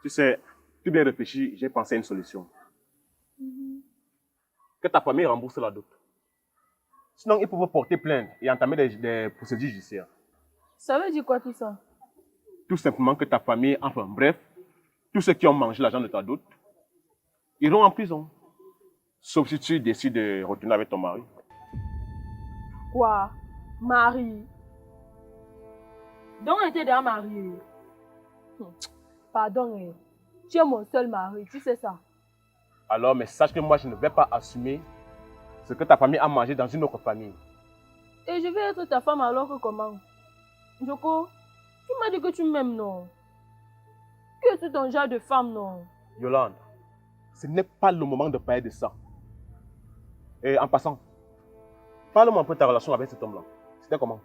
Tu sais, tout bien réfléchi, j'ai pensé à une solution. Que ta famille rembourse la dot. Sinon, ils peuvent porter plainte et entamer des procédures judiciaires. Ça veut dire quoi tout ça? Tout simplement que ta famille, enfin bref, tous ceux qui ont mangé l'argent de ta dot, iront en prison. Sauf si tu décides de retourner avec ton mari. Quoi? Marie? Donc, on était déjà mariés. Pardon, tu es mon seul mari, tu sais ça. Alors, mais sache que moi, je ne vais pas assumer ce que ta famille a mangé dans une autre famille. Et je vais être ta femme alors que comment? Joko, tu m'as dit que tu m'aimes, non? Que c'est ton genre de femme, non? Yolande, ce n'est pas le moment de parler de ça. Et en passant, parle-moi un peu de ta relation avec cet homme-là. C'était comment?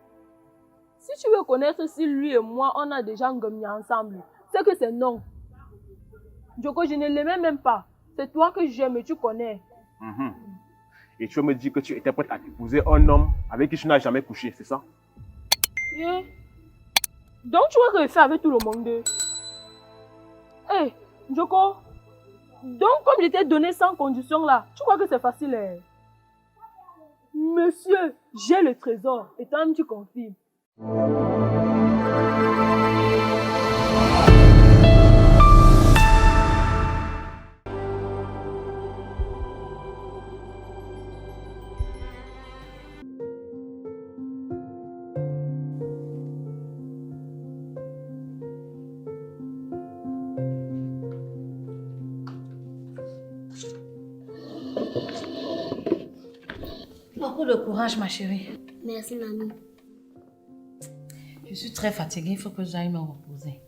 Si tu veux connaître si lui et moi, on a déjà engagné ensemble, c'est que c'est non. Joko, je ne l'aimais même pas. C'est toi que j'aime, tu connais. Et tu veux me dire que tu étais prête à épouser un homme avec qui tu n'as jamais couché, c'est ça? Yeah. Donc tu vas refaire avec tout le monde. Hé, Joko, donc comme je t'ai donné sans condition là, tu crois que c'est facile? Monsieur, j'ai le trésor. Et toi-même tu confirmes. Beaucoup de courage, ma chérie. Merci, mamie. Je suis très fatiguée, il faut que j'aille me reposer.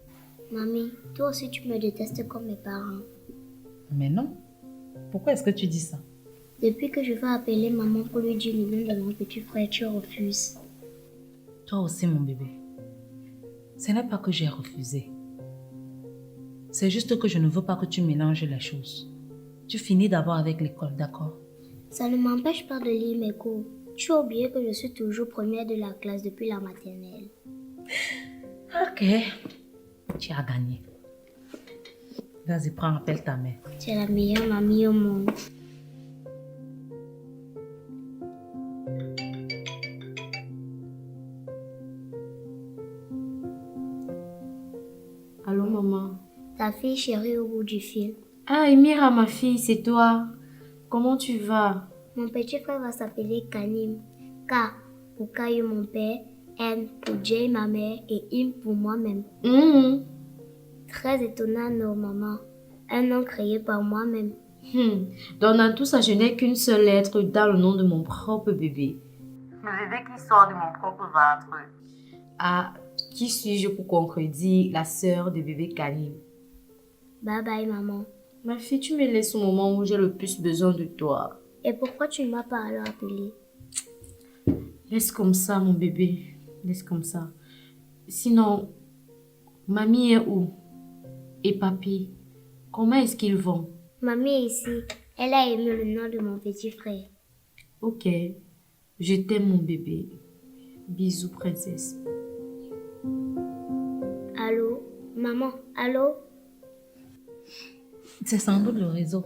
Mamie, toi aussi tu me détestes comme mes parents. Mais non. Pourquoi est-ce que tu dis ça? Depuis que je vais appeler maman pour lui dire le nom de mon petit frère, tu refuses. Toi aussi, mon bébé. Ce n'est pas que j'ai refusé. C'est juste que je ne veux pas que tu mélanges les choses. Tu finis d'abord avec l'école, d'accord? Ça ne m'empêche pas de lire mes cours. Tu as oublié que je suis toujours première de la classe depuis la maternelle. Ok. Tu as gagné. Vas-y, prends, appelle ta mère. Tu es la meilleure mamie au monde. Allô, maman. Ta fille chérie au bout du fil. Ah, Emira, ma fille, c'est toi. Comment tu vas? Mon petit frère va s'appeler Kanim. K pour Kayu mon père, N pour Jay ma mère et Im pour moi-même. Très étonnant, non, maman. Un nom créé par moi-même. Donc dans tout ça, je n'ai qu'une seule lettre dans le nom de mon propre bébé. Le bébé qui sort de mon propre ventre. Ah, qui suis-je pour contredire la sœur de bébé Kanim? Bye bye, maman. Ma fille, tu me laisses au moment où j'ai le plus besoin de toi. Et pourquoi tu ne m'as pas alors appelé? Laisse comme ça, mon bébé. Laisse comme ça. Sinon, mamie est où? Et papy, comment est-ce qu'ils vont? Mamie est ici. Elle a aimé le nom de mon petit frère. Ok. Je t'aime, mon bébé. Bisous, princesse. Allô? Maman, allô? C'est sans doute le réseau.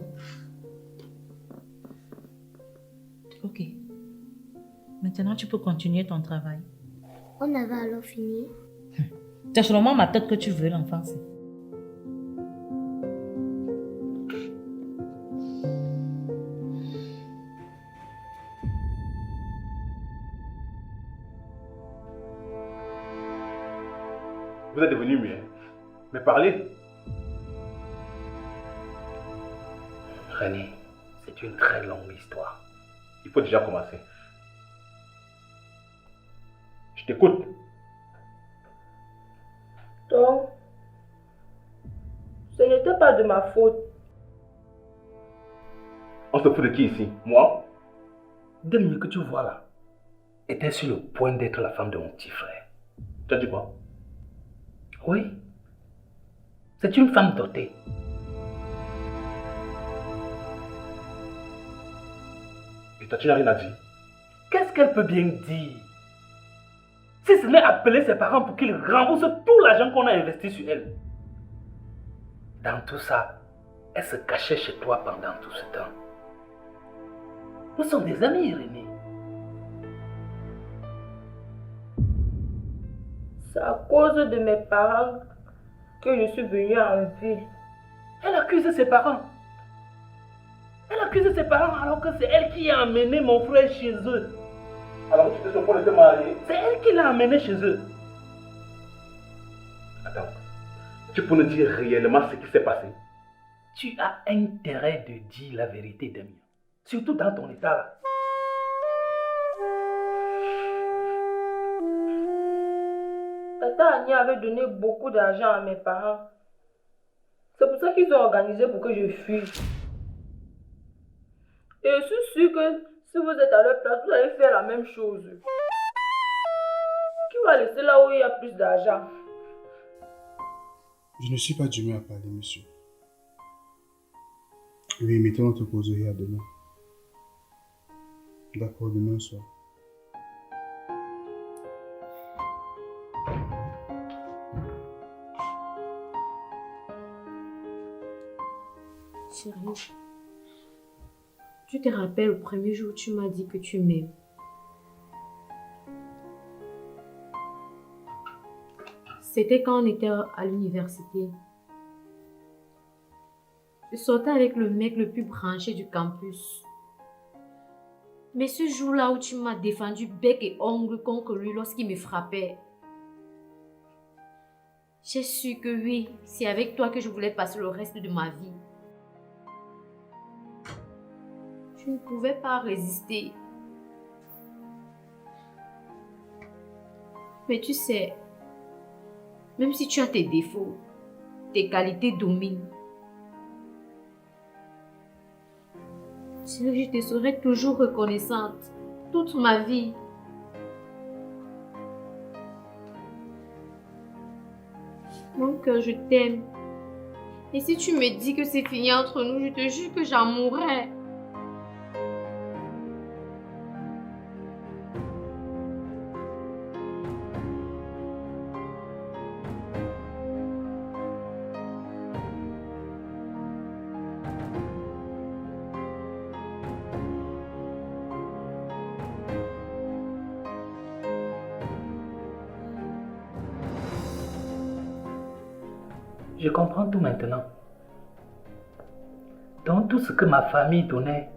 Ok. Maintenant, tu peux continuer ton travail. On avait alors fini. C'est seulement ma tête que tu veux, l'enfance. Vous êtes devenu mieux. Mais parlez. René, c'est une très longue histoire. Il faut déjà commencer. Je t'écoute. Donc, ce n'était pas de ma faute. On se fout de qui ici? Moi? Demi que tu vois là était sur le point d'être la femme de mon petit frère. Tu as dit quoi? Oui, c'est une femme dotée. Et toi, tu n'as rien à dire? Qu'est-ce qu'elle peut bien dire? Si ce n'est appeler ses parents pour qu'ils remboursent tout l'argent qu'on a investi sur elle. dans tout ça, elle se cachait chez toi pendant tout ce temps. Nous sommes des amis, René. C'est à cause de mes parents que je suis venue en ville. Elle accuse ses parents. Elle accuse ses parents alors que c'est elle qui a amené mon frère chez eux. Alors que tu te supposes de te marier? C'est elle qui l'a amené chez eux. Attends, tu peux nous dire réellement ce qui s'est passé? Tu as intérêt de dire la vérité, Damien. Surtout dans ton état là. Tata Annie avait donné beaucoup d'argent à mes parents. C'est pour ça qu'ils ont organisé pour que je fuis. Et je suis sûre que si vous êtes à leur place, vous allez faire la même chose. Qui va laisser là où il y a plus d'argent? Je ne suis pas d'humeur à parler, monsieur. Oui, mettons notre causerie à demain. D'accord, demain soir. Chérie, tu te rappelles le premier jour où tu m'as dit que tu m'aimes? C'était quand on était à l'université. Je sortais avec le mec le plus branché du campus. Mais ce jour-là où tu m'as défendu bec et ongle contre lui lorsqu'il me frappait, j'ai su que oui, c'est avec toi que je voulais passer le reste de ma vie. Je ne pouvais pas résister. Mais tu sais, même si tu as tes défauts, tes qualités dominent. Je te serai toujours reconnaissante toute ma vie. Mon cœur, je t'aime. Et si tu me dis que c'est fini entre nous, je te jure que j'en mourrai. Je comprends tout maintenant. Donc tout ce que ma famille donnait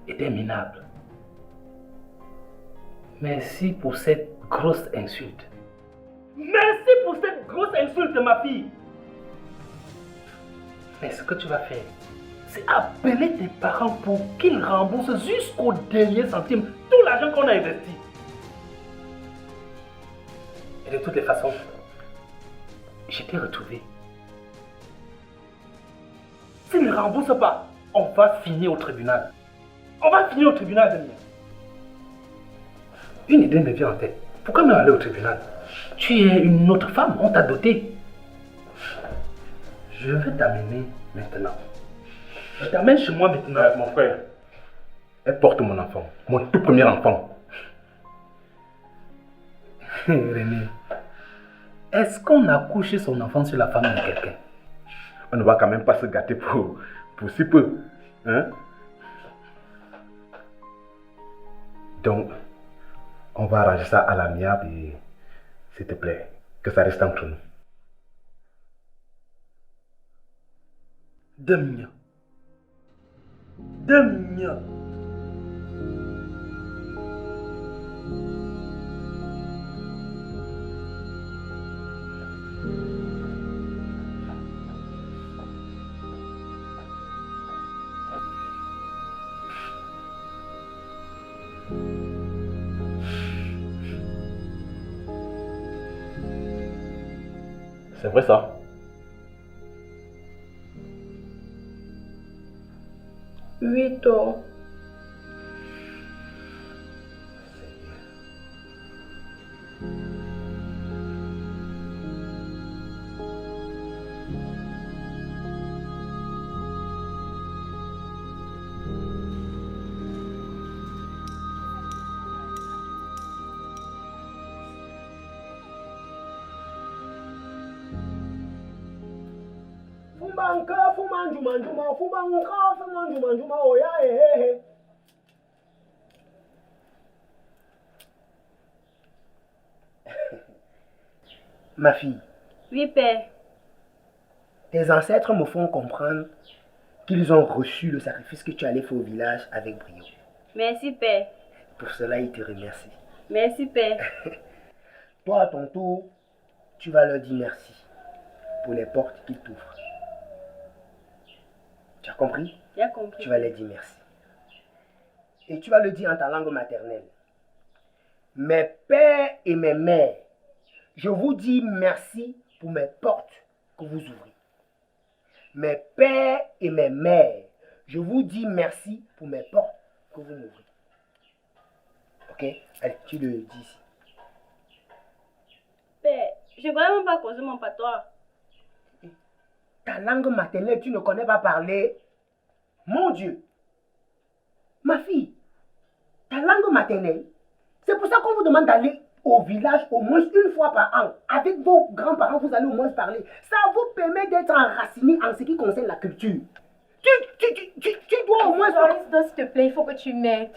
était minable. Merci pour cette grosse insulte. Merci pour cette grosse insulte, ma fille. Mais ce que tu vas faire, c'est appeler tes parents pour qu'ils remboursent jusqu'au dernier centime tout l'argent qu'on a investi. Et de toutes les façons, je t'ai retrouvé. S'ils ne remboursent pas, on va finir au tribunal. On va finir au tribunal, Damien. Une idée me vient en tête. Pourquoi même aller au tribunal? Tu es une autre femme, on t'a dotée. Je vais t'amener maintenant. Je t'amène chez moi maintenant. Mon frère, elle porte mon enfant, mon tout premier enfant. René, est-ce qu'on a couché son enfant sur la femme de quelqu'un? On ne va quand même pas se gâter pour si peu. Hein? Donc, on va arranger ça à l'amiable et s'il te plaît, que ça reste entre nous. Damien. Damien. C'est vrai ça? Oui, toi. Fumanka, fumanjuma, juma, fumanka, fumanjuma, juma, oh ya, Ma fille, Oui, père. tes ancêtres me font comprendre qu'ils ont reçu le sacrifice que tu allais faire au village avec brio. Merci, père. Pour cela, ils te remercient. Merci, père. Toi, à ton tour, tu vas leur dire merci pour les portes qu'ils t'ouvrent. Tu as compris? J'ai compris. Tu vas leur dire merci. Et tu vas le dire en ta langue maternelle. Mes pères et mes mères, je vous dis merci pour mes portes que vous ouvrez. Mes pères et mes mères, je vous dis merci pour mes portes que vous m'ouvrez. Ok? Allez, tu le dis ici. Père, je ne connais même pas causer mon patois. Ta langue maternelle, tu ne connais pas parler. Mon Dieu. Ma fille, ta langue maternelle, c'est pour ça qu'on vous demande d'aller au village au moins une fois par an. Avec vos grands-parents, vous allez au moins parler. Ça vous permet d'être enraciné en ce qui concerne la culture. Tu dois au moins... S'il te plaît, il faut que tu m'aides.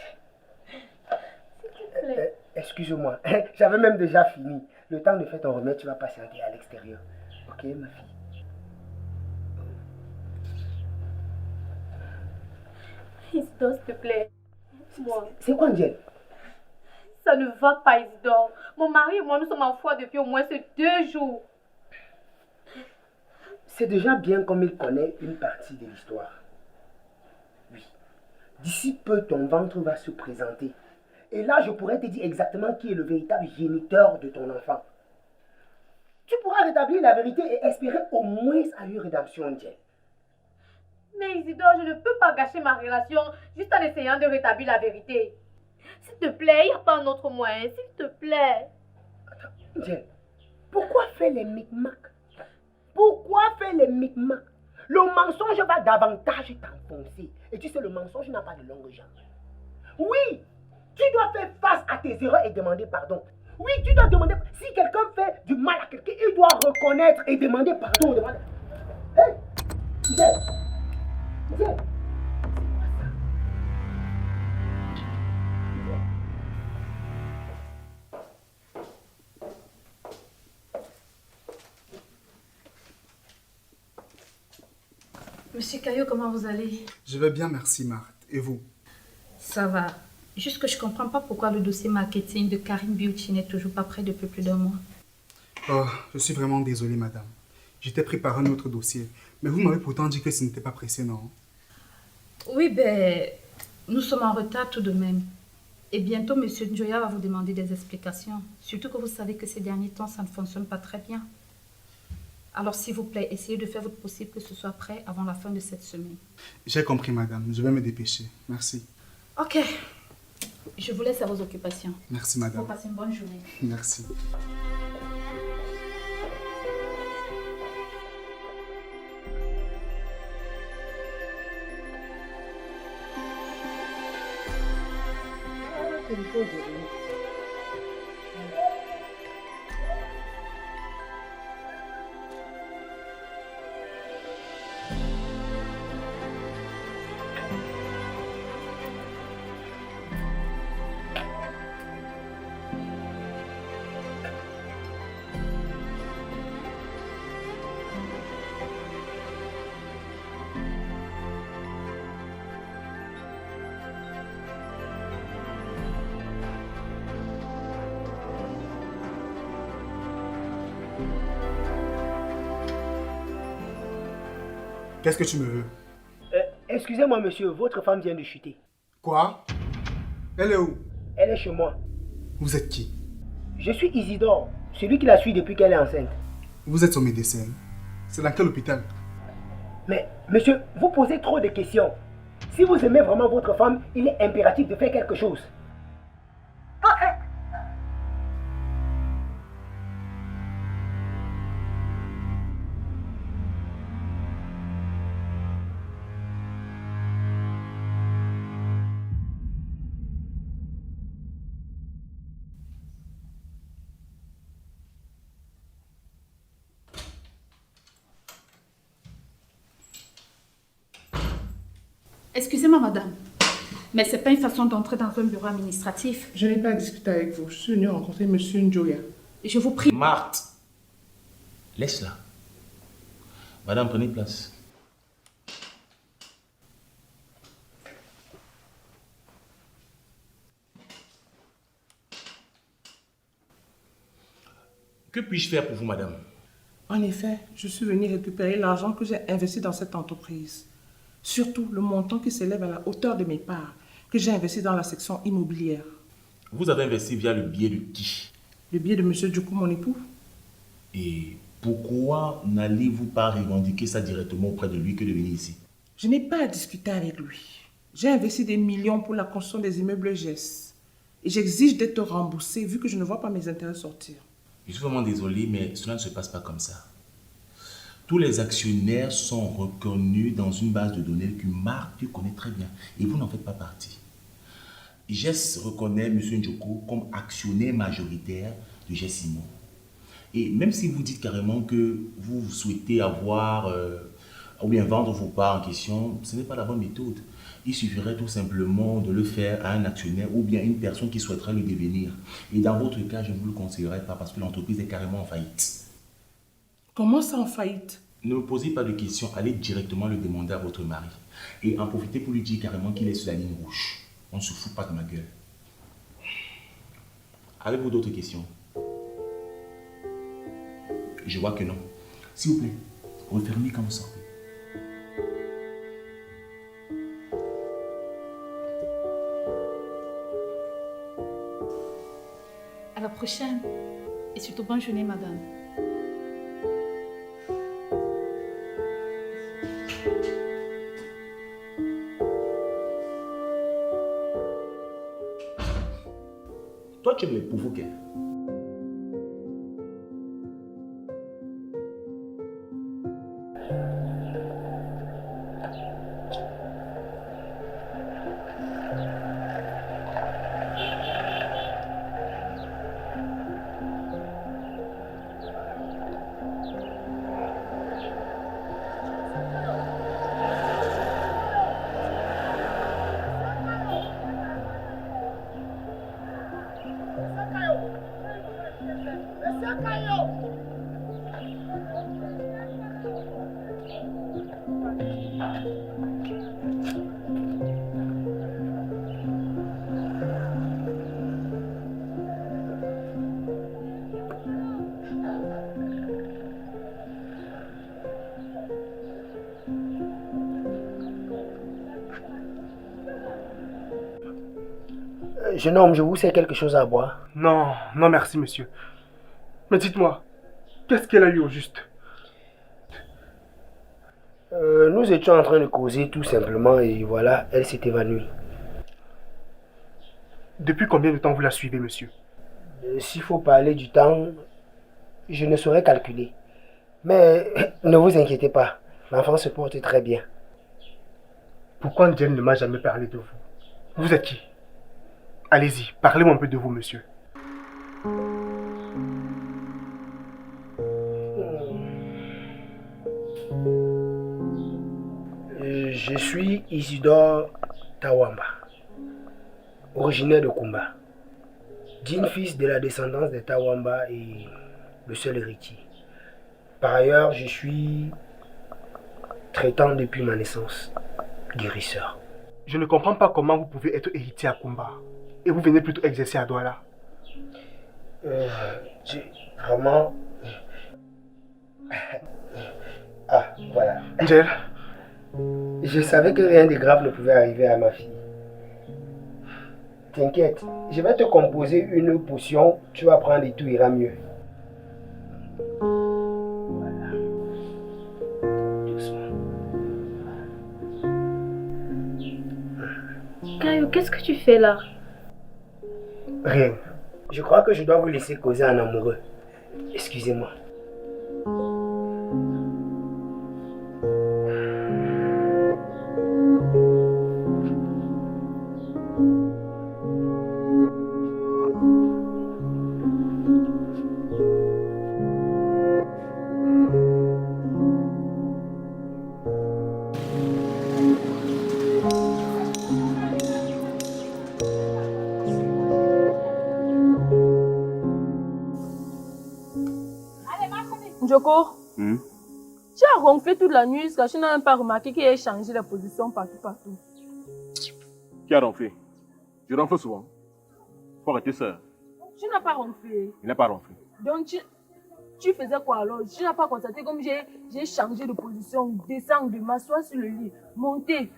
S'il te plaît. Excuse-moi, j'avais même déjà fini. Le temps de faire ton remède, tu vas patienter à l'extérieur. Ok, ma fille? Isidore, s'il te plaît. Moi. C'est quoi, Angel? Ça ne va pas, Isidore. Mon mari et moi, nous sommes en foi depuis au moins ces 2 jours. C'est déjà bien comme il connaît une partie de l'histoire. Oui. D'ici peu, ton ventre va se présenter. Et là, je pourrais te dire exactement qui est le véritable géniteur de ton enfant. Tu pourras rétablir la vérité et espérer au moins à une rédemption, Angel. Mais Isidore, je ne peux pas gâcher ma relation juste en essayant de rétablir la vérité. S'il te plaît, il n'y a pas un autre moyen, s'il te plaît. Attends, Angel, pourquoi faire les micmacs? Pourquoi faire les micmacs? Le mensonge va davantage t'enfoncer. Et tu sais, le mensonge n'a pas de longue jambe. Oui, tu dois faire face à tes erreurs et demander pardon. Oui, tu dois demander... Si quelqu'un fait du mal à quelqu'un, il doit reconnaître et demander pardon. Hey, Angel, Angel. Monsieur Caillot, comment vous allez? Je vais bien, merci Marthe. Et vous? Ça va. Juste que je comprends pas pourquoi le dossier marketing de Karim Beauty n'est toujours pas prêt depuis plus d'1 mois. Oh, je suis vraiment désolé, madame. J'étais pris par un autre dossier. Mais vous m'avez pourtant dit que ce n'était pas pressé, non? Oui, ben, nous sommes en retard tout de même. Et bientôt, monsieur Njoya va vous demander des explications. Surtout que vous savez que ces derniers temps, ça ne fonctionne pas très bien. Alors, s'il vous plaît, essayez de faire votre possible que ce soit prêt avant la fin de cette semaine. J'ai compris, madame. Je vais me dépêcher. Merci. Ok. Je vous laisse à vos occupations. Merci, madame. Vous passez une bonne journée. Merci. Qu'est-ce que tu me veux? Excusez-moi, monsieur, votre femme vient de chuter. Quoi? Elle est où? Elle est chez moi. Vous êtes qui? Je suis Isidore, celui qui la suit depuis qu'elle est enceinte. Vous êtes son médecin. C'est dans quel hôpital? Mais, monsieur, vous posez trop de questions. Si vous aimez vraiment votre femme, il est impératif de faire quelque chose. Excusez-moi, madame. Mais c'est pas une façon d'entrer dans un bureau administratif. Je n'ai pas à discuter avec vous. Je suis venue rencontrer Monsieur Njoya. Je vous prie. Marthe, laisse-la. Madame, prenez place. Que puis-je faire pour vous, madame? En effet, je suis venue récupérer l'argent que j'ai investi dans cette entreprise. Surtout le montant qui s'élève à la hauteur de mes parts que j'ai investi dans la section immobilière. Vous avez investi via le biais de qui? Le biais de Monsieur Djoukou, mon époux. Et pourquoi n'allez-vous pas revendiquer ça directement auprès de lui que de venir ici? Je n'ai pas à discuter avec lui. J'ai investi des millions pour la construction des immeubles GES. Et j'exige d'être remboursé vu que je ne vois pas mes intérêts sortir. Je suis vraiment désolé, mais cela ne se passe pas comme ça. Tous les actionnaires sont reconnus dans une base de données que Marc connaît très bien. Et vous n'en faites pas partie. GES reconnaît M. Ndjoko comme actionnaire majoritaire de GES Immo. Et même si vous dites carrément que vous souhaitez avoir ou bien vendre vos parts en question, ce n'est pas la bonne méthode. Il suffirait tout simplement de le faire à un actionnaire ou bien une personne qui souhaiterait le devenir. Et dans votre cas, je ne vous le conseillerais pas parce que l'entreprise est carrément en faillite. Comment ça en faillite? Ne me posez pas de questions, allez directement le demander à votre mari. Et en profitez pour lui dire carrément qu'il est sur la ligne rouge. On ne se fout pas de ma gueule. Avez-vous d'autres questions? Je vois que non. S'il vous plaît, refermez quand vous sortez. À la prochaine. Et surtout, bonne journée, madame. Toi, tu aimes les provoquer. Jeune homme, je vous sers quelque chose à boire. Non, non merci, monsieur. Mais dites-moi, qu'est-ce qu'elle a eu au juste? Nous étions en train de causer tout simplement et voilà, elle s'est évanouie. Depuis combien de temps vous la suivez, monsieur? S'il faut parler du temps, je ne saurais calculer. Mais ne vous inquiétez pas, l'enfant se porte très bien. Pourquoi Ndiaye ne m'a jamais parlé de vous? Vous êtes qui? Allez-y, parlez-moi un peu de vous, monsieur. Je suis Isidore Tawamba, originaire de Kumba, digne fils de la descendance des Tawamba et le seul héritier. Par ailleurs, je suis traitant depuis ma naissance, guérisseur. Je ne comprends pas comment vous pouvez être héritier à Kumba et vous venez plutôt exercer à Douala. Vraiment... Ah, voilà. Ndiaye, Je savais que rien de grave ne pouvait arriver à ma fille. T'inquiète, je vais te composer une potion, tu vas prendre et tout ira mieux. Voilà. Doucement. Caillou, qu'est-ce que tu fais là? Rien. Je crois que je dois vous laisser causer en amoureux. Excusez-moi. Joko, Hmm? tu as ronflé toute la nuit jusqu'à ce que tu n'as même pas remarqué qu'il ait changé la position partout. Qui a ronflé? Je ronfle souvent. Faut arrêter ça. Tu n'as pas ronflé. Il n'a pas ronflé. Donc tu faisais quoi alors? Tu n'as pas constaté comme j'ai changé de position, descendre, m'asseoir sur le lit, monter.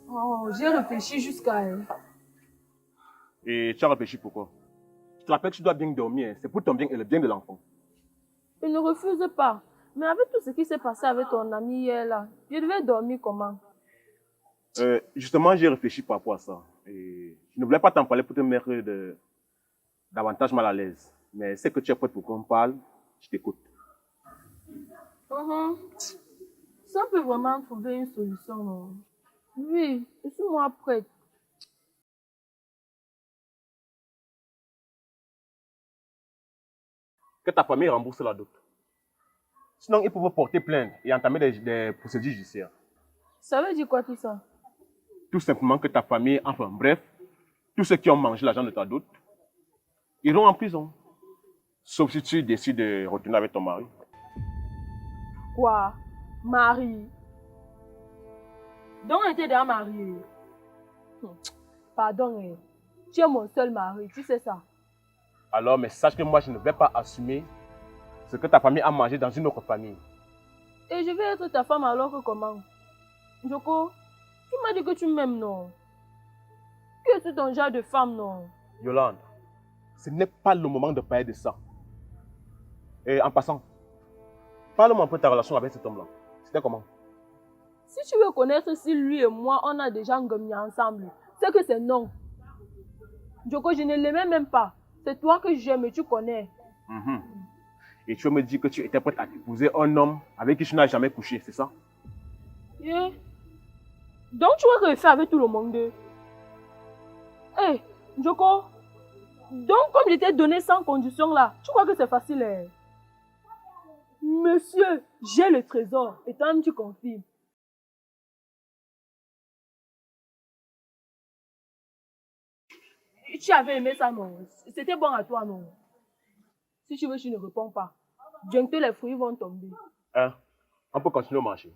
Oh, j'ai réfléchi jusqu'à... Et tu as réfléchi pourquoi? Tu te rappelles que tu dois bien dormir. C'est pour ton bien et le bien de l'enfant. Il ne refuse pas. Mais avec tout ce qui s'est passé avec ton ami hier là, je devais dormir comment? Justement, j'ai réfléchi par rapport à ça. Et je ne voulais pas t'en parler pour te mettre davantage mal à l'aise. Mais c'est que tu es prête pour qu'on parle, je t'écoute. Ça peut vraiment trouver une solution, non? Oui, je suis moi prête. Que ta famille rembourse la dot. Sinon, ils peuvent porter plainte et entamer des procédures judiciaires. Ça veut dire quoi tout ça? Tout simplement que ta famille, enfin bref, tous ceux qui ont mangé l'argent de ta dot, iront en prison. Sauf si tu décides de retourner avec ton mari. Quoi? Mari? Donc on était déjà mariés. Pardon, tu es mon seul mari, tu sais ça. Alors, mais sache que moi, je ne vais pas assumer ce que ta famille a mangé dans une autre famille. Et je vais être ta femme alors que comment? Joko, tu m'as dit que tu m'aimes, non? Que tu es ton genre de femme, non? Yolande, ce n'est pas le moment de parler de ça. Et en passant, parle-moi un peu de ta relation avec cet homme-là. C'était comment? Si tu veux connaître si lui et moi, on a déjà engagné ensemble, c'est que c'est non. Joko, je ne l'aimais même pas. C'est toi que j'aime et tu connais. Et tu veux me dire que tu étais prête à épouser un homme avec qui tu n'as jamais couché, c'est ça? Yeah. Donc tu vas refaire avec tout le monde. Hey, Joko, donc comme je t'ai donné sans condition là, tu crois que c'est facile, hein? Monsieur, j'ai le trésor et toi-même tu confirmes. Tu avais aimé ça, non? C'était bon à toi, non? Si tu veux, tu ne réponds pas. Bientôt les fruits vont tomber. Hein? On peut continuer au marché.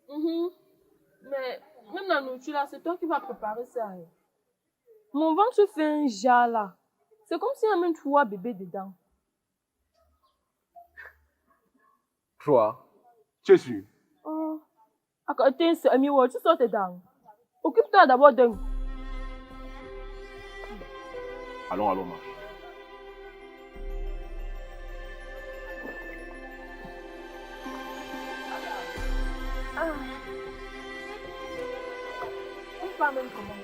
Mais même la nourriture là, c'est toi qui vas préparer ça. Hein. Mon ventre fait un jar là. C'est comme s'il y a même 3 bébés dedans. 3? Tu es sûr? Oh. Attends, c'est Amiwo, tu sors tes dents. Occupe-toi d'abord d'un. Allons, marche. On parle même comment?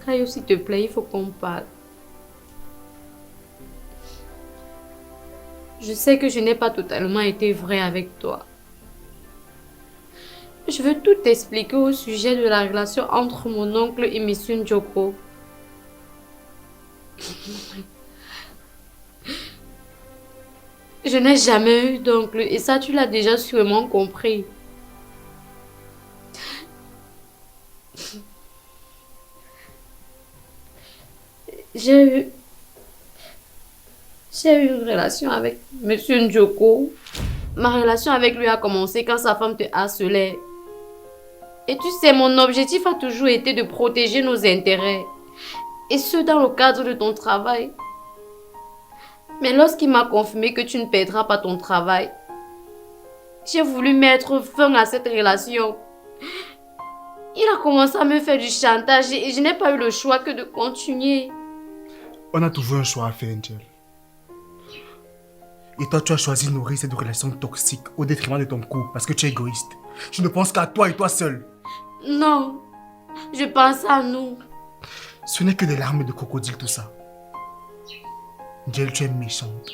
Caillou, s'il te plaît, il faut qu'on parle. Je sais que je n'ai pas totalement été vraie avec toi. Je veux tout expliquer au sujet de la relation entre mon oncle et M. Njoko. Je n'ai jamais eu d'oncle et ça tu l'as déjà sûrement compris. J'ai eu une relation avec Monsieur Njoko. Ma relation avec lui a commencé quand sa femme te harcelait. Et tu sais, mon objectif a toujours été de protéger nos intérêts. Et ce, dans le cadre de ton travail. Mais lorsqu'il m'a confirmé que tu ne perdras pas ton travail, j'ai voulu mettre fin à cette relation. Il a commencé à me faire du chantage et je n'ai pas eu le choix que de continuer. On a toujours un choix à faire, Angel. Et toi, tu as choisi de nourrir cette relation toxique au détriment de ton couple parce que tu es égoïste. Tu ne penses qu'à toi et toi seul. Non, je pense à nous. Ce n'est que des larmes de crocodile tout ça. Angel, tu es méchante.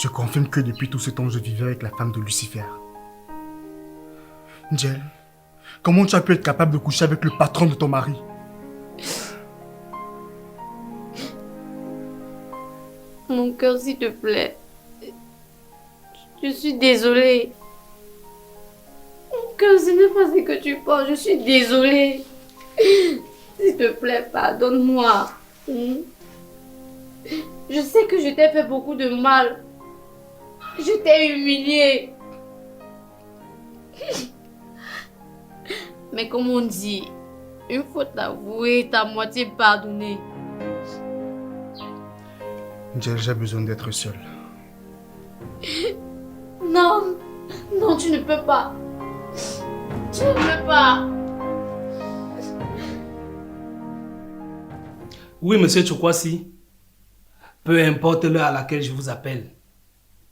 Je confirme que depuis tout ce temps, je vivais avec la femme de Lucifer. Angel, comment tu as pu être capable de coucher avec le patron de ton mari? Mon cœur, s'il te plaît. Je suis désolée. Mon cœur, ce n'est pas ce que tu penses. Je suis désolée. S'il te plaît, pardonne-moi. Je sais que je t'ai fait beaucoup de mal. Je t'ai humiliée. Mais comme on dit, une faute avouée est à moitié pardonnée. Angel, j'ai besoin d'être seul. Non, non, tu ne peux pas. Tu ne peux pas. Oui, monsieur Chukwasi. Peu importe l'heure à laquelle je vous appelle.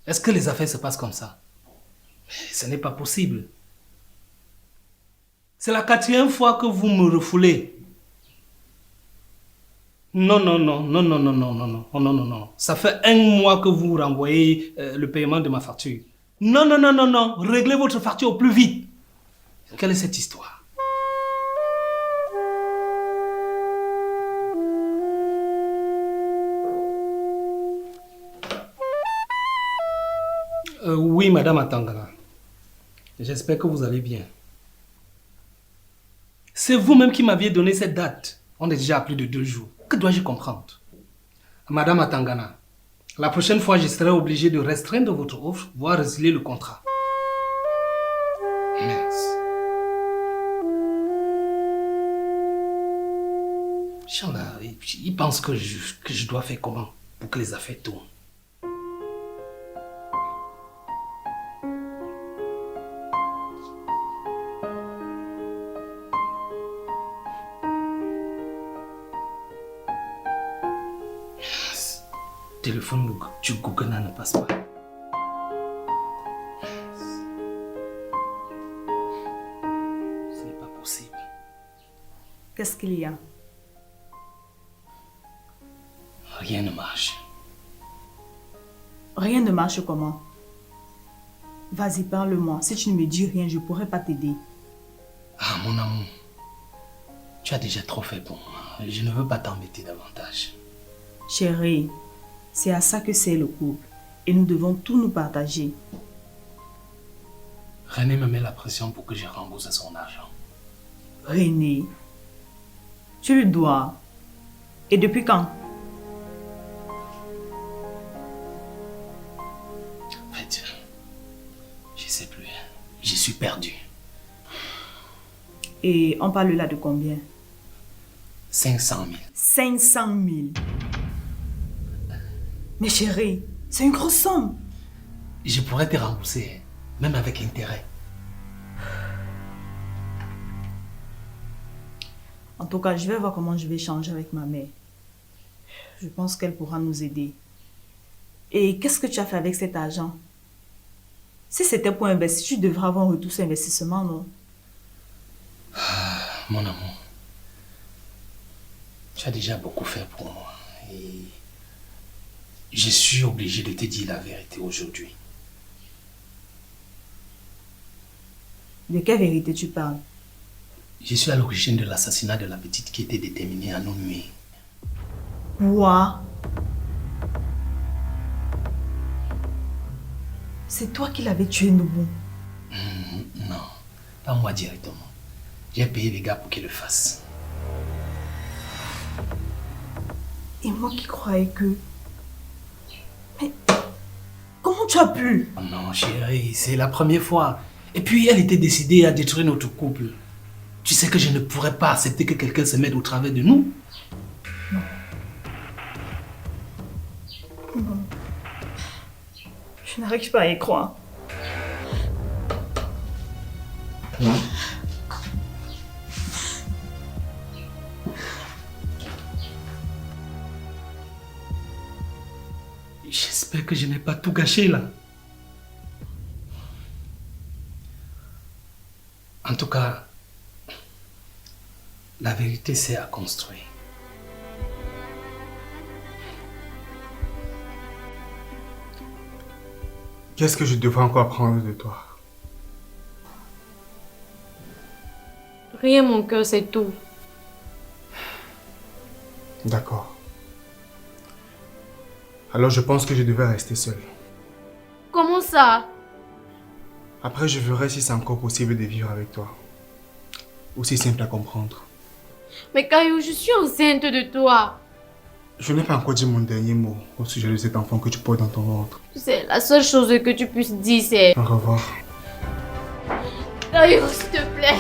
Est-ce que les affaires se passent comme ça? Ce n'est pas possible. C'est la 4e fois que vous me refoulez. Non, non, non, non, non, non, non, non, non, non, non, non. Ça fait 1 mois que vous renvoyez le paiement de ma facture. Non, non, non, non, non. Réglez votre facture au plus vite. Quelle est cette histoire? Oui, Madame Atangana. J'espère que vous allez bien. C'est vous-même qui m'aviez donné cette date. On est déjà à plus de 2 jours. Que dois-je comprendre? Madame Atangana, la prochaine fois, je serai obligé de restreindre votre offre, voire résilier le contrat. Merci. Inch'Allah, il pense que je dois faire comment pour que les affaires tournent. Téléphone du Google ne passe pas. Ce n'est pas possible. Qu'est-ce qu'il y a? Rien ne marche. Rien ne marche comment? Vas-y, parle-moi. Si tu ne me dis rien, je ne pourrai pas t'aider. Ah, mon amour. Tu as déjà trop fait pour moi. Je ne veux pas t'embêter davantage. Chérie, c'est à ça que c'est le couple. Et nous devons tout nous partager. René me met la pression pour que je rembourse son argent. René, tu le dois. Et depuis quand? En fait, je ne sais plus. Je suis perdu. Et on parle là de combien? 500 000. 500 000. Mais chérie, c'est une grosse somme. Je pourrais te rembourser, même avec intérêt. En tout cas, je vais voir comment je vais échanger avec ma mère. Je pense qu'elle pourra nous aider. Et qu'est-ce que tu as fait avec cet argent? Si c'était pour investir, tu devrais avoir un retour sur investissement, non? Mon amour, tu as déjà beaucoup fait pour moi. Et je suis obligé de te dire la vérité aujourd'hui. De quelle vérité tu parles? Je suis à l'origine de l'assassinat de la petite qui était déterminée à nous nuire. Quoi? C'est toi qui l'avais tué, Noubou? Non, pas moi directement. J'ai payé les gars pour qu'ils le fassent. Et moi qui croyais que... Mais comment tu as pu? Oh non, chérie, c'est la première fois. Et puis, elle était décidée à détruire notre couple. Tu sais que je ne pourrais pas accepter que quelqu'un se mette au travers de nous. Non. Non. Je n'arrive pas à y croire. J'espère que je n'ai pas tout gâché là. En tout cas, la vérité c'est à construire. Qu'est-ce que je devrais encore apprendre de toi? Rien, mon cœur, c'est tout. D'accord. Alors je pense que je devais rester seul. Comment ça? Après, je verrai si c'est encore possible de vivre avec toi. Aussi simple à comprendre. Mais Caillou, je suis enceinte de toi. Je n'ai pas encore dit mon dernier mot au sujet de cet enfant que tu portes dans ton ventre. Tu sais, la seule chose que tu puisses dire, c'est... Au revoir. Caillou, s'il te plaît.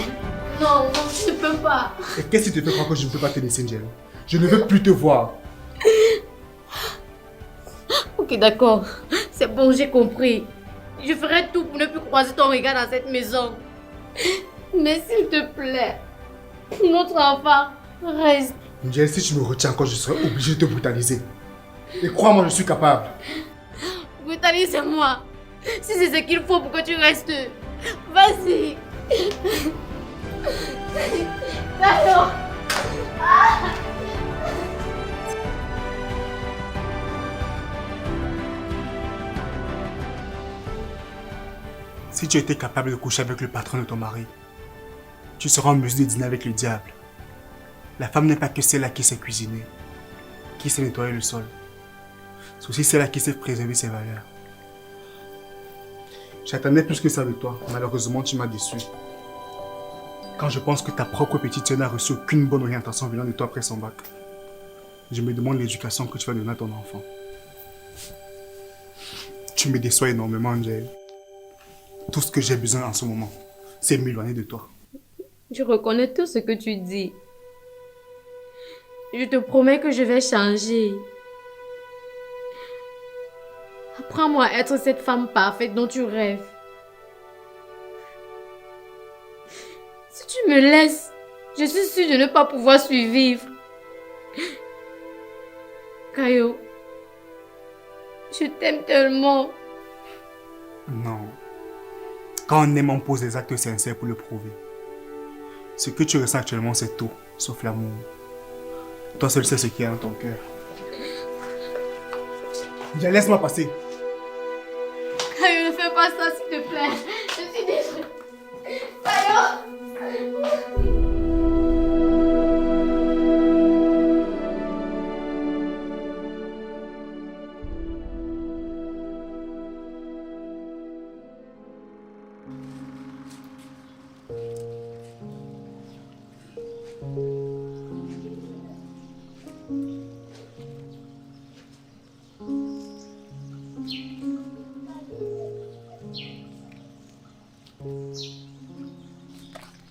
Non, non, je ne peux pas. Et qu'est-ce qui te fait croire que je ne peux pas te laisser, Angel? Je ne veux plus te voir. Ok, d'accord. C'est bon, j'ai compris. Je ferai tout pour ne plus croiser ton regard dans cette maison. Mais s'il te plaît, notre enfant reste. Angel, si tu me retiens encore, je serai obligé de te brutaliser. Et crois-moi, je suis capable. Brutalise-moi. Si c'est ce qu'il faut pour que tu restes. Vas-y. Alors. Si tu étais capable de coucher avec le patron de ton mari, tu seras en mesure de dîner avec le diable. La femme n'est pas que celle-là qui sait cuisiner, qui sait nettoyer le sol. C'est aussi celle-là qui sait préserver ses valeurs. J'attendais plus que ça de toi. Malheureusement, tu m'as déçu. Quand je pense que ta propre petite sœur n'a reçu aucune bonne orientation venant de toi après son bac, je me demande l'éducation que tu vas donner à ton enfant. Tu me déçois énormément, Angel. Tout ce que j'ai besoin en ce moment, c'est m'éloigner de toi. Je reconnais tout ce que tu dis. Je te promets que je vais changer. Apprends-moi à être cette femme parfaite dont tu rêves. Si tu me laisses, je suis sûre de ne pas pouvoir survivre. Caillou, je t'aime tellement. Non. Quand on aime, on pose des actes sincères pour le prouver. Ce que tu ressens actuellement, c'est tout, sauf l'amour. Toi seul sais ce qu'il y a dans ton cœur. Laisse-moi passer. Caillou, ne fais pas ça, s'il te plaît. Je suis désolée. Caillou!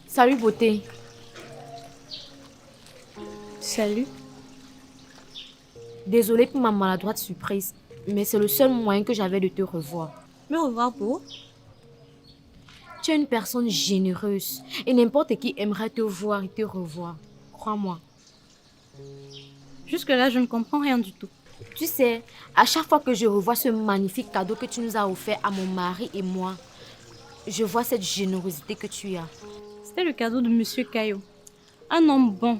Salut, beauté. Salut. Désolée pour ma maladroite surprise, mais c'est le seul moyen que j'avais de te revoir. Me revoir pour? Tu es une personne généreuse et n'importe qui aimerait te voir et te revoir. Crois-moi. Jusque-là, je ne comprends rien du tout. Tu sais, à chaque fois que je revois ce magnifique cadeau que tu nous as offert à mon mari et moi, je vois cette générosité que tu as. C'était le cadeau de Monsieur Caillou. Un homme bon.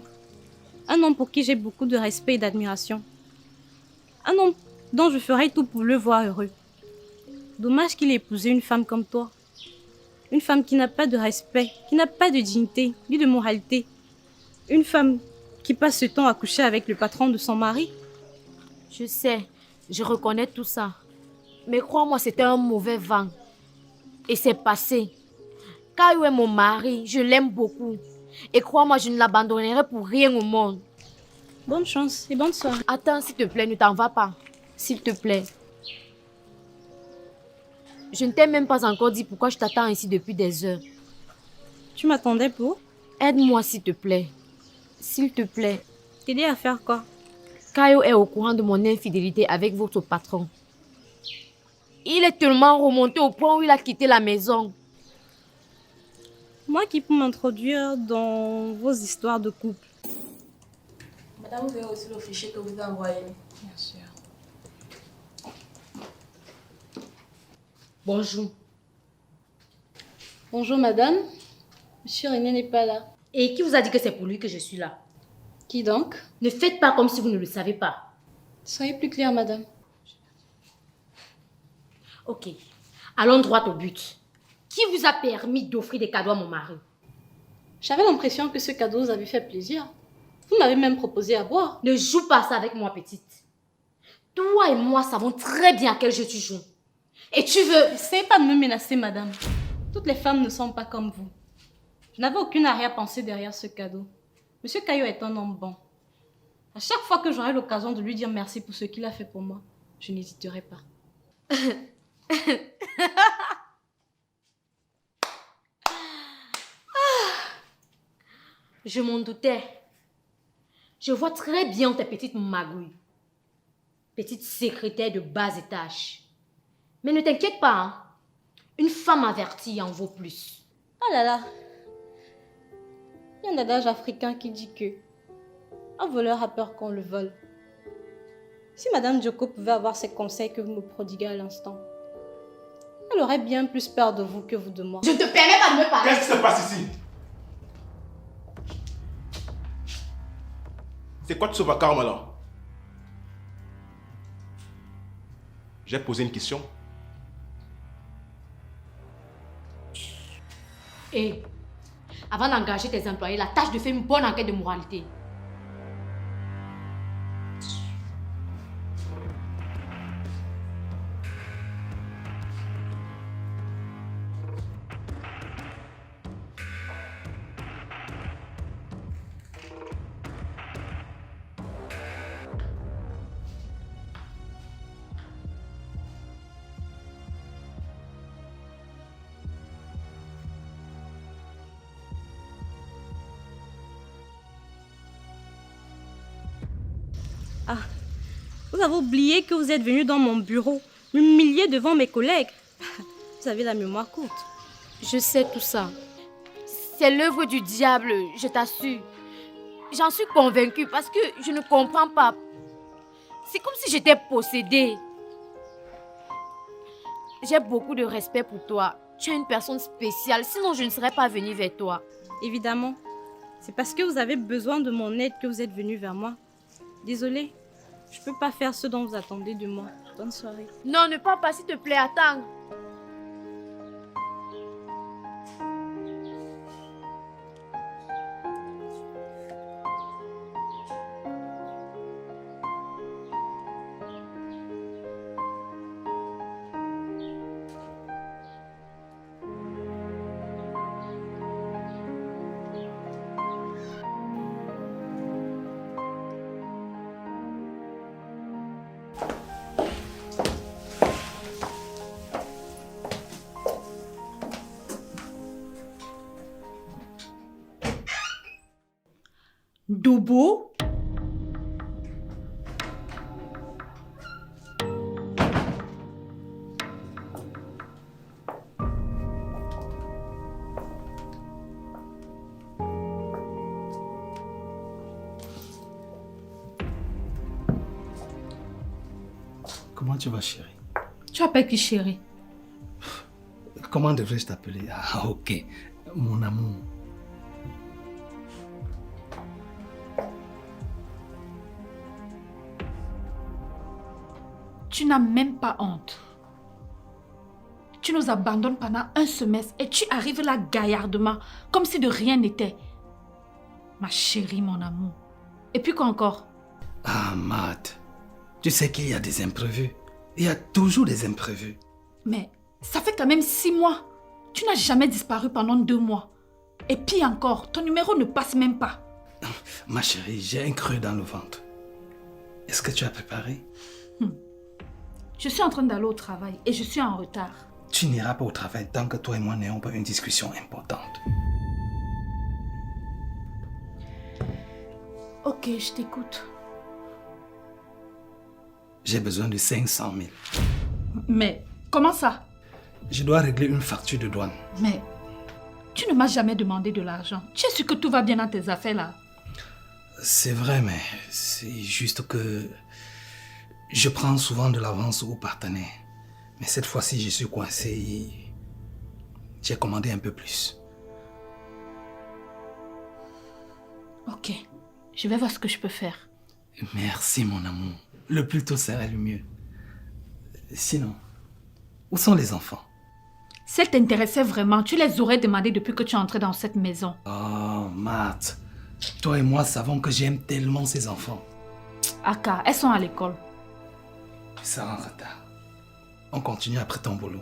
Un homme pour qui j'ai beaucoup de respect et d'admiration. Un homme dont je ferai tout pour le voir heureux. Dommage qu'il ait épousé une femme comme toi. Une femme qui n'a pas de respect, qui n'a pas de dignité, ni de moralité. Une femme qui passe ce temps à coucher avec le patron de son mari. Je sais, je reconnais tout ça. Mais crois-moi, c'était un mauvais vent. Et c'est passé. Caillou est mon mari, je l'aime beaucoup. Et crois-moi, je ne l'abandonnerai pour rien au monde. Bonne chance et bonne soirée. Attends, s'il te plaît, ne t'en va pas. S'il te plaît. Je ne t'ai même pas encore dit pourquoi je t'attends ici depuis des heures. Tu m'attendais pour? Aide-moi, s'il te plaît. S'il te plaît. T'aider à faire quoi? Caillou est au courant de mon infidélité avec votre patron. Il est tellement remonté au point où il a quitté la maison. Moi qui peux m'introduire dans vos histoires de couple. Madame, vous verrez aussi le fichier que vous avez envoyé. Bien sûr. Bonjour. Bonjour madame. Monsieur René n'est pas là. Et qui vous a dit que c'est pour lui que je suis là? Qui donc? Ne faites pas comme si vous ne le savez pas. Soyez plus claire madame. Ok. Allons droit au but. Qui vous a permis d'offrir des cadeaux à mon mari? J'avais l'impression que ce cadeau vous avait fait plaisir. Vous m'avez même proposé à boire. Ne joue pas ça avec moi, petite. Toi et moi savons très bien à quel jeu tu joues. Et tu veux... N'essayez pas de me menacer, madame. Toutes les femmes ne sont pas comme vous. Je n'avais aucune arrière-pensée derrière ce cadeau. Monsieur Caillou est un homme bon. À chaque fois que j'aurai l'occasion de lui dire merci pour ce qu'il a fait pour moi, je n'hésiterai pas. Je m'en doutais. Je vois très bien tes petites magouilles. Petite secrétaire de bas étage. Mais ne t'inquiète pas, hein. Une femme avertie en vaut plus. Oh là là. Il y a un adage africain qui dit que un voleur a peur qu'on le vole. Si Madame Djoko pouvait avoir ces conseils que vous me prodiguez à l'instant, elle aurait bien plus peur de vous que vous de moi. Je ne te permets pas de me parler. Qu'est-ce qui se passe ici? C'est quoi ce vacarme là? J'ai posé une question. Et avant d'engager tes employés, la tâche de faire une bonne enquête de moralité. Ah, vous avez oublié que vous êtes venu dans mon bureau, m'humilier devant mes collègues. Vous avez la mémoire courte. Je sais tout ça. C'est l'œuvre du diable, je t'assure. J'en suis convaincue parce que je ne comprends pas. C'est comme si j'étais possédée. J'ai beaucoup de respect pour toi. Tu es une personne spéciale, sinon je ne serais pas venue vers toi. Évidemment. C'est parce que vous avez besoin de mon aide que vous êtes venu vers moi. Désolée, je peux pas faire ce dont vous attendez de moi. Bonne soirée. Non, ne pars pas, s'il te plaît, attends. Dobo? Comment tu vas, chérie? Tu appelles qui chérie? Comment devrais-je t'appeler? Ah, ok. Mon amour. Tu n'as même pas honte. Tu nous abandonnes pendant un semestre et tu arrives là gaillardement, comme si de rien n'était. Ma chérie, mon amour. Et puis quoi encore? Ah, Matt. Tu sais qu'il y a des imprévus. Il y a toujours des imprévus. Mais ça fait quand même 6 mois. Tu n'as jamais disparu pendant 2 mois. Et puis encore, ton numéro ne passe même pas. Ma chérie, j'ai un creux dans le ventre. Est-ce que tu as préparé? Je suis en train d'aller au travail et je suis en retard. Tu n'iras pas au travail tant que toi et moi n'ayons pas une discussion importante. Ok, je t'écoute. J'ai besoin de 500 000. Mais comment ça? Je dois régler une facture de douane. Mais tu ne m'as jamais demandé de l'argent. Tu es sûr que tout va bien dans tes affaires là? C'est vrai, mais c'est juste que je prends souvent de l'avance aux partenaires. Mais cette fois-ci, je suis coincé et j'ai commandé un peu plus. Ok, je vais voir ce que je peux faire. Merci, mon amour. Le plus tôt serait le mieux. Sinon, où sont les enfants? Si elles t'intéressaient vraiment, tu les aurais demandées depuis que tu es entrée dans cette maison. Oh, Marthe, toi et moi savons que j'aime tellement ces enfants. Aka, elles sont à l'école. Tu seras en retard. On continue après ton boulot.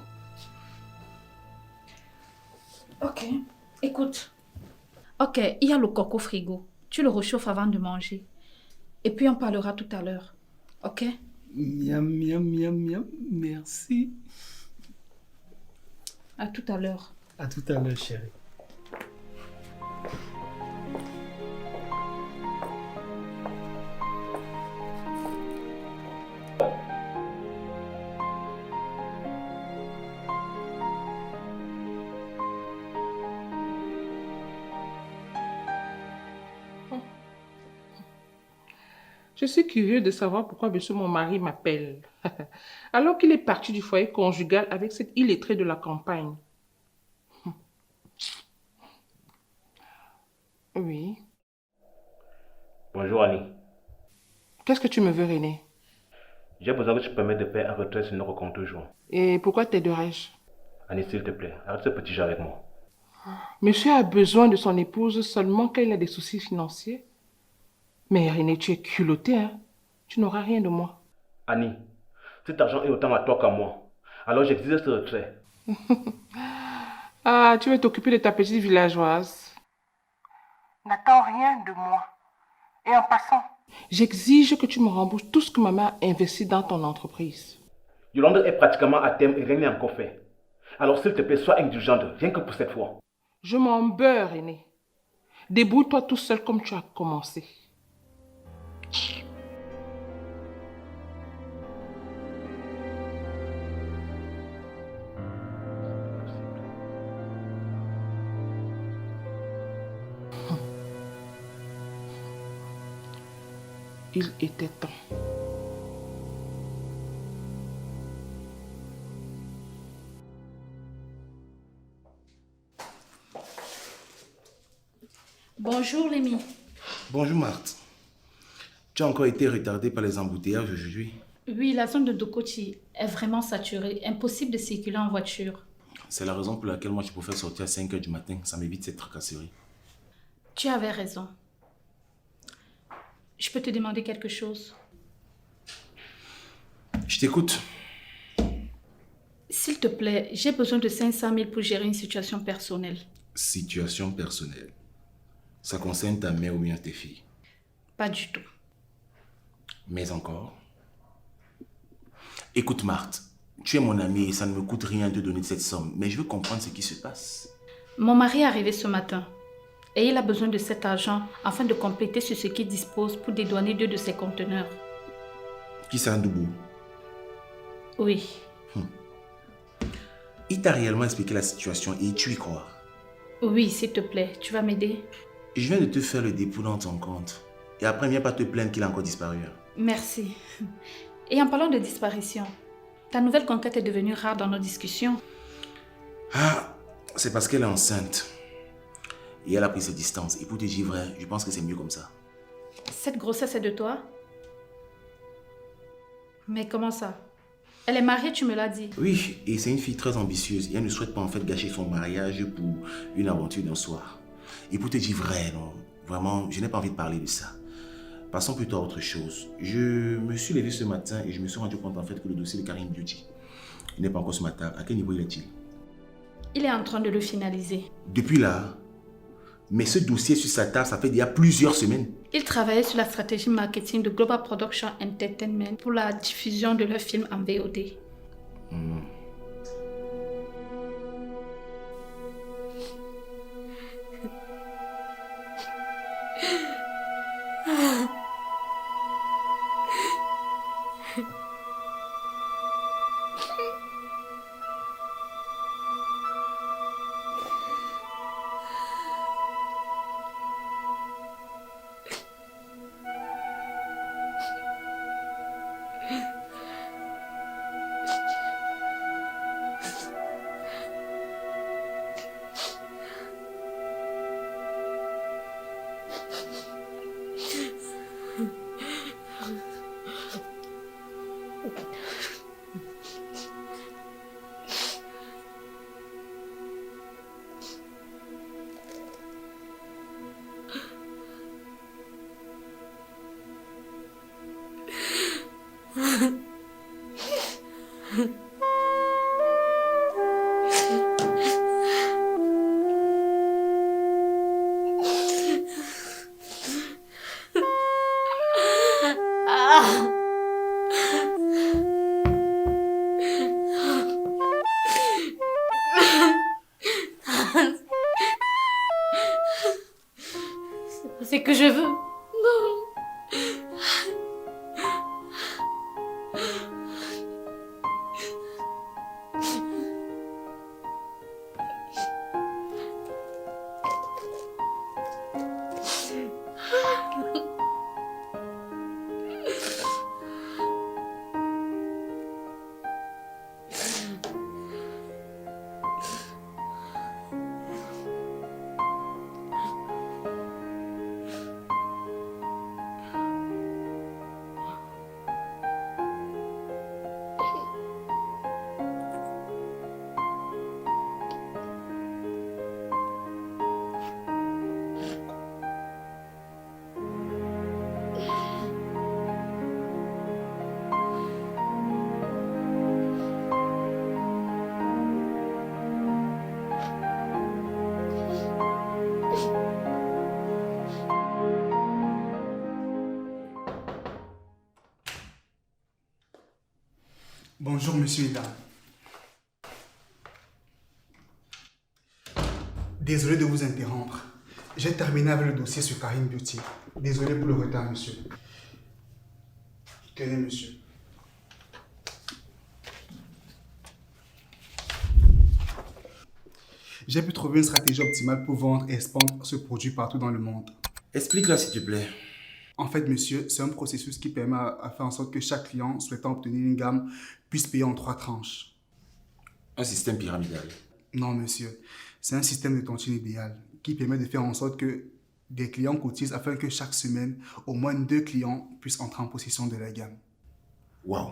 Ok, écoute. Ok, il y a le coco au frigo. Tu le réchauffes avant de manger. Et puis on parlera tout à l'heure. Ok? Miam, miam, miam, miam. Merci. À tout à l'heure. À tout à l'heure, chérie. Je suis curieux de savoir pourquoi monsieur mon mari m'appelle. Alors qu'il est parti du foyer conjugal avec cette illettrée de la campagne. Oui. Bonjour Annie. Qu'est-ce que tu me veux, René? J'ai besoin que tu permettes de payer un retrait sur notre compte jour. Et pourquoi t'aiderais-je? Annie, s'il te plaît, arrête ce petit jeu avec moi. Monsieur a besoin de son épouse seulement quand il a des soucis financiers. Mais René, tu es culotté, hein? Tu n'auras rien de moi. Annie, cet argent est autant à toi qu'à moi. Alors j'exige ce retrait. Ah, tu veux t'occuper de ta petite villageoise. N'attends rien de moi. Et en passant, j'exige que tu me rembourses tout ce que maman a investi dans ton entreprise. Yolande est pratiquement à terme et rien n'est encore fait. Alors s'il te plaît, sois indulgente, rien que pour cette fois. Je m'en beurre, René. Débrouille-toi tout seul comme tu as commencé. Il était temps. Bonjour Lémi. Bonjour Marthe. Tu as encore été retardée par les embouteillages aujourd'hui? Oui, la zone de Dokoti est vraiment saturée. Impossible de circuler en voiture. C'est la raison pour laquelle moi je préfère sortir à 5 h du matin. Ça m'évite cette tracasserie. Tu avais raison. Je peux te demander quelque chose? Je t'écoute. S'il te plaît, j'ai besoin de 500 000 pour gérer une situation personnelle. Situation personnelle. Ça concerne ta mère ou bien tes filles? Pas du tout. Mais encore? Écoute Marthe, tu es mon amie et ça ne me coûte rien de donner cette somme. Mais je veux comprendre ce qui se passe. Mon mari est arrivé ce matin. Et il a besoin de cet argent afin de compléter sur ce qu'il dispose pour dédouaner 2 de ses conteneurs. Qui c'est un doubou? Oui. Il t'a réellement expliqué la situation et tu y crois? Oui, s'il te plaît, tu vas m'aider? Je viens de te faire le dépôt dans ton compte. Et après, viens pas te plaindre qu'il a encore disparu. Merci. Et en parlant de disparition, ta nouvelle conquête est devenue rare dans nos discussions. Ah, c'est parce qu'elle est enceinte. Et elle a pris ses distances. Et pour te dire vrai, je pense que c'est mieux comme ça. Cette grossesse est de toi? Mais comment ça? Elle est mariée, tu me l'as dit. Oui, et c'est une fille très ambitieuse. Et elle ne souhaite pas en fait gâcher son mariage pour une aventure d'un soir. Et pour te dire vrai, non, vraiment, je n'ai pas envie de parler de ça. Passons plutôt à autre chose. Je me suis levé ce matin et je me suis rendu compte en fait que le dossier de Karim Beauty, il n'est pas encore ce matin. À quel niveau il est-il? Il est en train de le finaliser. Depuis là? Mais ce dossier sur sa table, ça fait déjà plusieurs semaines. Il travaillait sur la stratégie marketing de Global Production Entertainment pour la diffusion de leur film en VOD. C'est que je veux. Non. Bonjour, monsieur et dame. Désolé de vous interrompre. J'ai terminé avec le dossier sur Karim Beauty. Désolé pour le retard, monsieur. Tenez, monsieur. J'ai pu trouver une stratégie optimale pour vendre et expandre ce produit partout dans le monde. Explique-la, s'il te plaît. En fait, monsieur, c'est un processus qui permet à faire en sorte que chaque client souhaitant obtenir une gamme puisse payer en 3 tranches. Un système pyramidal. Non, monsieur. C'est un système de tontine idéal qui permet de faire en sorte que des clients cotisent afin que chaque semaine, au moins 2 clients puissent entrer en possession de la gamme. Waouh!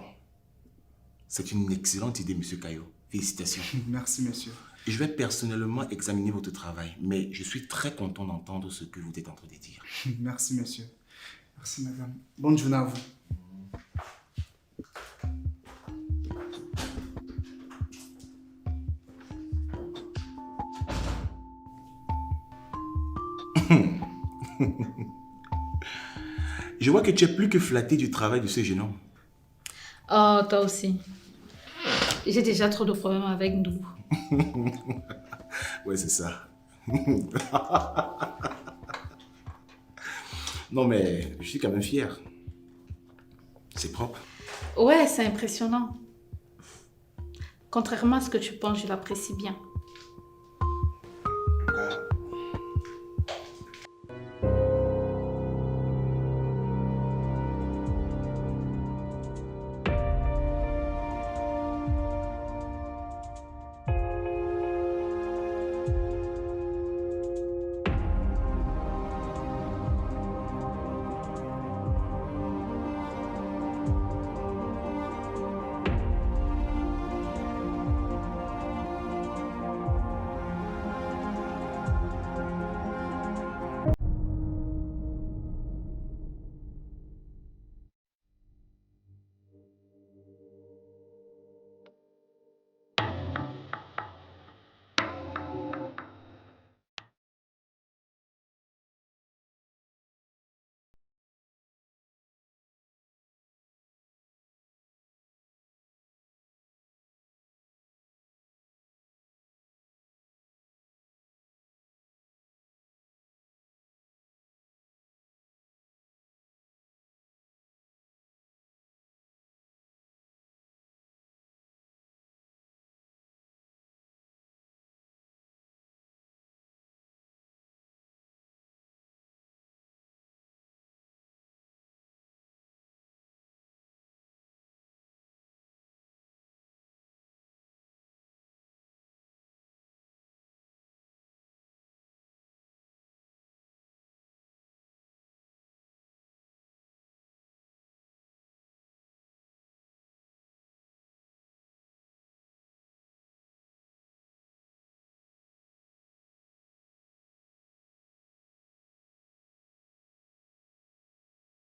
C'est une excellente idée, monsieur Caillot. Félicitations. Merci, monsieur. Je vais personnellement examiner votre travail, mais je suis très content d'entendre ce que vous êtes en train de dire. Merci, monsieur. Merci, madame. Bonne journée à vous. Je vois que tu es plus que flatté du travail de ce jeune homme. Oh, toi aussi. J'ai déjà trop de problèmes avec nous. Ouais, c'est ça. Non, mais je suis quand même fier. C'est propre. Ouais, c'est impressionnant. Contrairement à ce que tu penses, je l'apprécie bien.